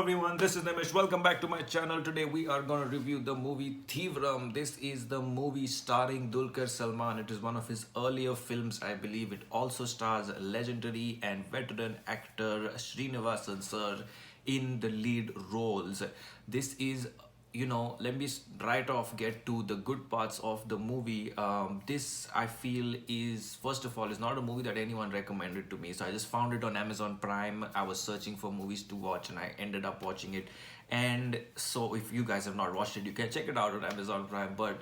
everyone, this is Nimish. Welcome back to my channel. Today we are going to review the movie Theevram. This is the movie starring Dulquer Salman. It is one of his earlier films, I believe. It also stars legendary and veteran actor Srinivasan sir in the lead roles. This is let me right off get to the good parts of the movie. This I feel is, first of all, is not a movie that anyone recommended to me. So I just found it on Amazon Prime. I was searching for movies to watch and I ended up watching it. And so if you guys have not watched it, you can check it out on Amazon Prime. But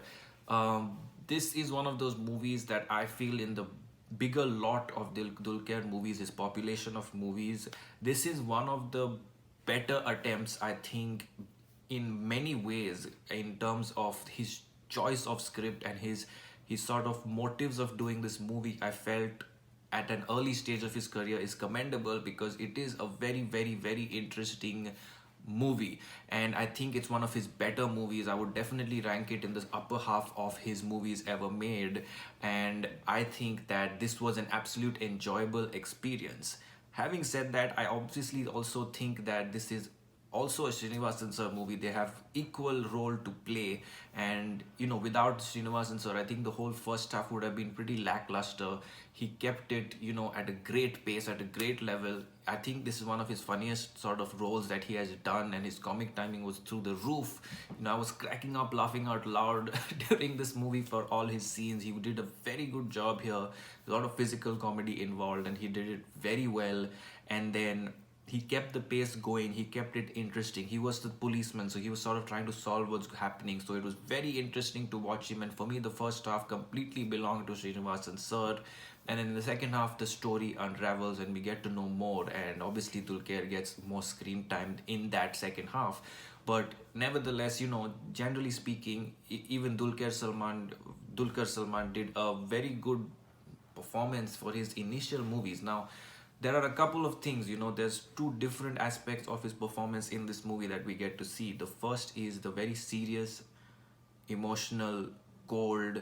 this is one of those movies that I feel in the bigger lot of Dulquer movies, his population of movies. This is one of the better attempts, I think, in many ways in terms of his choice of script and his sort of motives of doing this movie. I felt at an early stage of his career is commendable because it is a very interesting movie, and I think it's one of his better movies. I would definitely rank it in the upper half of his movies ever made, and I think that this was an absolute enjoyable experience. Having said that, I obviously also think that this is also a Srinivasan sir movie. They have equal role to play, and without Srinivasan sir, I think the whole first half would have been pretty lackluster. He kept it at a great pace, at a great level. I think this is one of his funniest sort of roles that he has done, and his comic timing was through the roof. I was cracking up laughing out loud during this movie for all his scenes. He did a very good job here. A lot of physical comedy involved, and he did it very well. And then he kept the pace going, he kept it interesting. He was the policeman, so he was sort of trying to solve what's happening, so it was very interesting to watch him. And for me, the first half completely belonged to Srinivasan sir, and then in the second half the story unravels and we get to know more, and obviously Dulquer gets more screen time in that second half. But nevertheless, generally speaking, even Dulquer Salman did a very good performance for his initial movies. Now, there are a couple of things, there's two different aspects of his performance in this movie that we get to see. The first is the very serious, emotional, cold,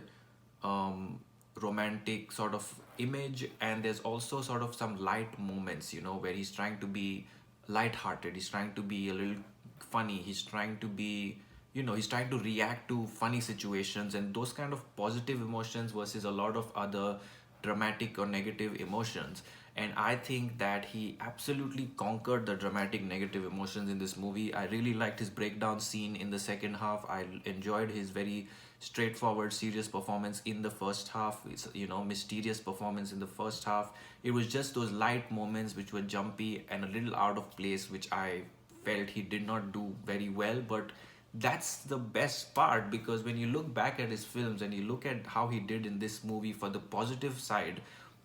romantic sort of image, and there's also sort of some light moments, where he's trying to be light-hearted, he's trying to be a little funny, he's trying to be he's trying to react to funny situations and those kind of positive emotions versus a lot of other dramatic or negative emotions. And I think that he absolutely conquered the dramatic negative emotions in this movie. I really liked his breakdown scene in the second half. I enjoyed his very straightforward, serious performance in the first half. It's, mysterious performance in the first half. It was just those light moments which were jumpy and a little out of place, which I felt he did not do very well. But that's the best part, because when you look back at his films and you look at how he did in this movie for the positive side,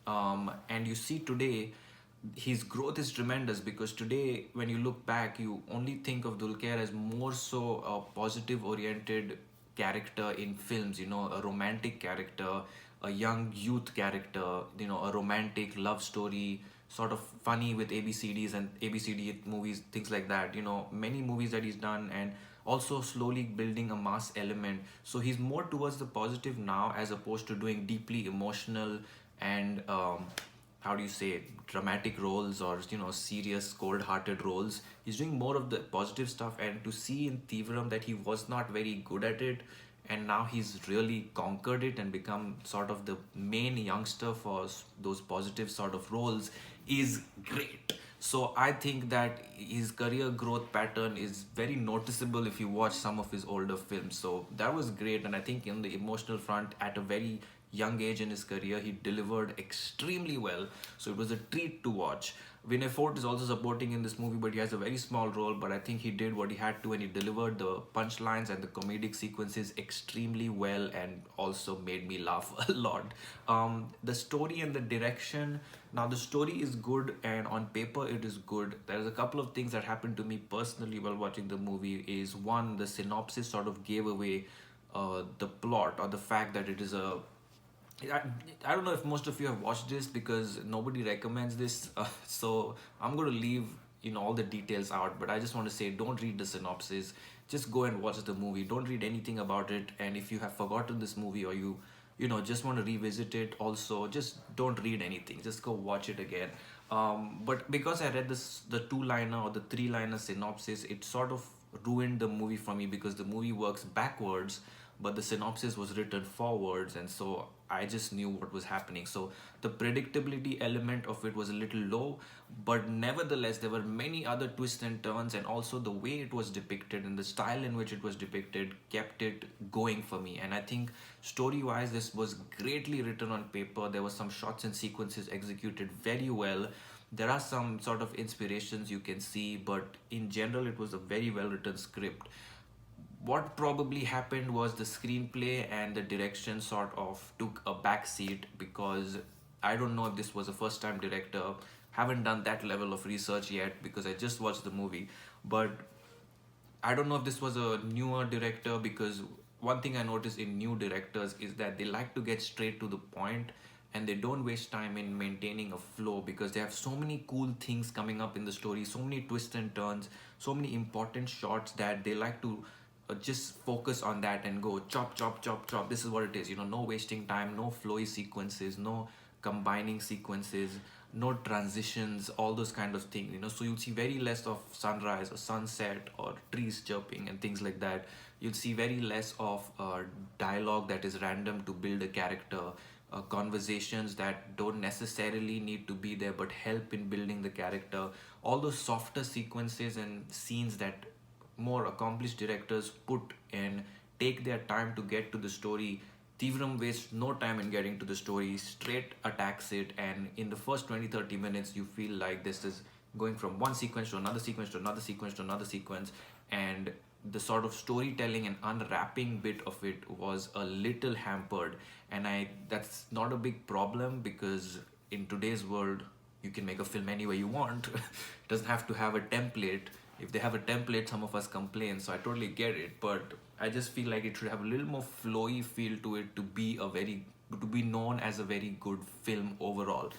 and you see today his growth is tremendous, because today when you look back you only think of Dulquer as more so a positive oriented character in films, a romantic character, a young youth character, a romantic love story, sort of funny with ABCDs and ABCD movies, things like that. Many movies that he's done, and also slowly building a mass element. So he's more towards the positive now, as opposed to doing deeply emotional and how do you say, dramatic roles, or serious cold-hearted roles. He's doing more of the positive stuff, and to see in Theevram that he was not very good at it, and now he's really conquered it and become sort of the main youngster for those positive sort of roles, is great. So I think that his career growth pattern is very noticeable if you watch some of his older films. So that was great, and I think in the emotional front, at a very young age in his career, he delivered extremely well. So it was a treat to watch. Vinay Fort is also supporting in this movie, but he has a very small role. But I think he did what he had to, and he delivered the punchlines and the comedic sequences extremely well, and also made me laugh a lot. The story and the direction. Now, the story is good, and on paper it is good. There's a couple of things that happened to me personally while watching the movie. Is one, the synopsis sort of gave away the plot, or the fact that it is a I, I don't know if most of you have watched this, because nobody recommends this. So I'm going to leave all the details out, but I just want to say, don't read the synopsis. Just go and watch the movie. Don't read anything about it. And if you have forgotten this movie, or you just want to revisit it. Also, just don't read anything, just go watch it again. But because I read this the two-liner or the three-liner synopsis, it sort of ruined the movie for me, because the movie works backwards but the synopsis was written forwards, and so I just knew what was happening. So the predictability element of it was a little low, but nevertheless there were many other twists and turns, and also the way it was depicted and the style in which it was depicted kept it going for me. And I think story wise this was greatly written on paper. There were some shots and sequences executed very well. There are some sort of inspirations you can see, but in general it was a very well written script. What probably happened was the screenplay and the direction sort of took a back seat, because I don't know if this was a first time director. Haven't done that level of research yet because I just watched the movie. But I don't know if this was a newer director, because one thing I notice in new directors is that they like to get straight to the point and they don't waste time in maintaining a flow, because they have so many cool things coming up in the story, so many twists and turns, so many important shots that they like to just focus on that and go chop chop chop chop. This is what it is, no wasting time, no flowy sequences, no combining sequences, no transitions, all those kind of things, so you'll see very less of sunrise or sunset or trees chirping and things like that. You'll see very less of dialogue that is random to build a character, conversations that don't necessarily need to be there but help in building the character. All those softer sequences and scenes that more accomplished directors put and take their time to get to the story. Theevram wastes no time in getting to the story, straight attacks it, and in the first 20-30 minutes, you feel like this is going from one sequence to another sequence to another sequence to another sequence, and the sort of storytelling and unwrapping bit of it was a little hampered. And that's not a big problem, because in today's world, you can make a film any way you want. It doesn't have to have a template. If they have a template, some of us complain, so I totally get it. But I just feel like it should have a little more flowy feel to it to be known as a very good film overall.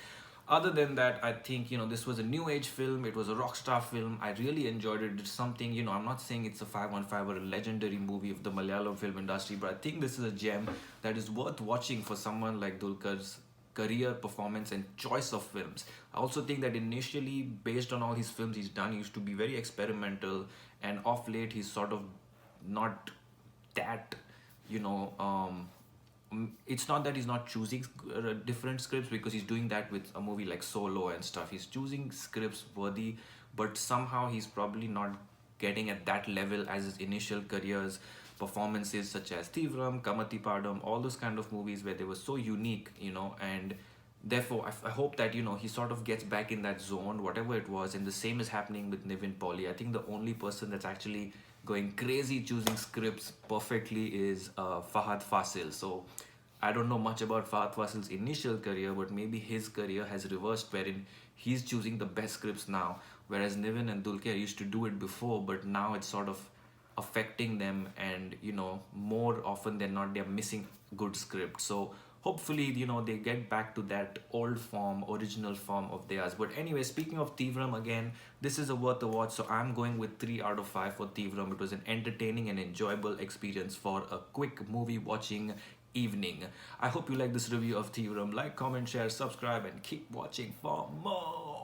Other than that, I think this was a new age film. It was a rock star film. I really enjoyed it. It's something, I'm not saying it's a 515 or a legendary movie of the Malayalam film industry, but I think this is a gem that is worth watching for someone like Dulkar's career, performance, and choice of films. I also think that initially, based on all his films he's done, he used to be very experimental, and off late he's sort of not that, you know, it's not that he's not choosing different scripts, because he's doing that with a movie like Solo and stuff. He's choosing scripts worthy, but somehow he's probably not getting at that level as his initial careers performances, such as Theevram, Kamati Padam, all those kind of movies where they were so unique, and therefore I hope that he sort of gets back in that zone, whatever it was. And the same is happening with Nivin Pauly. I think the only person that's actually going crazy choosing scripts perfectly is Fahad Fasil. So I don't know much about Fahad Fasil's initial career, but maybe his career has reversed, wherein he's choosing the best scripts now, whereas Nivin and Dulquer used to do it before, but now it's sort of affecting them, and more often than not they're missing good scripts. So hopefully they get back to that old form, original form of theirs. But anyway, speaking of Theevram, again, this is a worth a watch, so I'm going with 3 out of 5 for Theevram. It was an entertaining and enjoyable experience for a quick movie watching evening. I hope you like this review of Theevram. Like, comment, share, subscribe, and keep watching for more.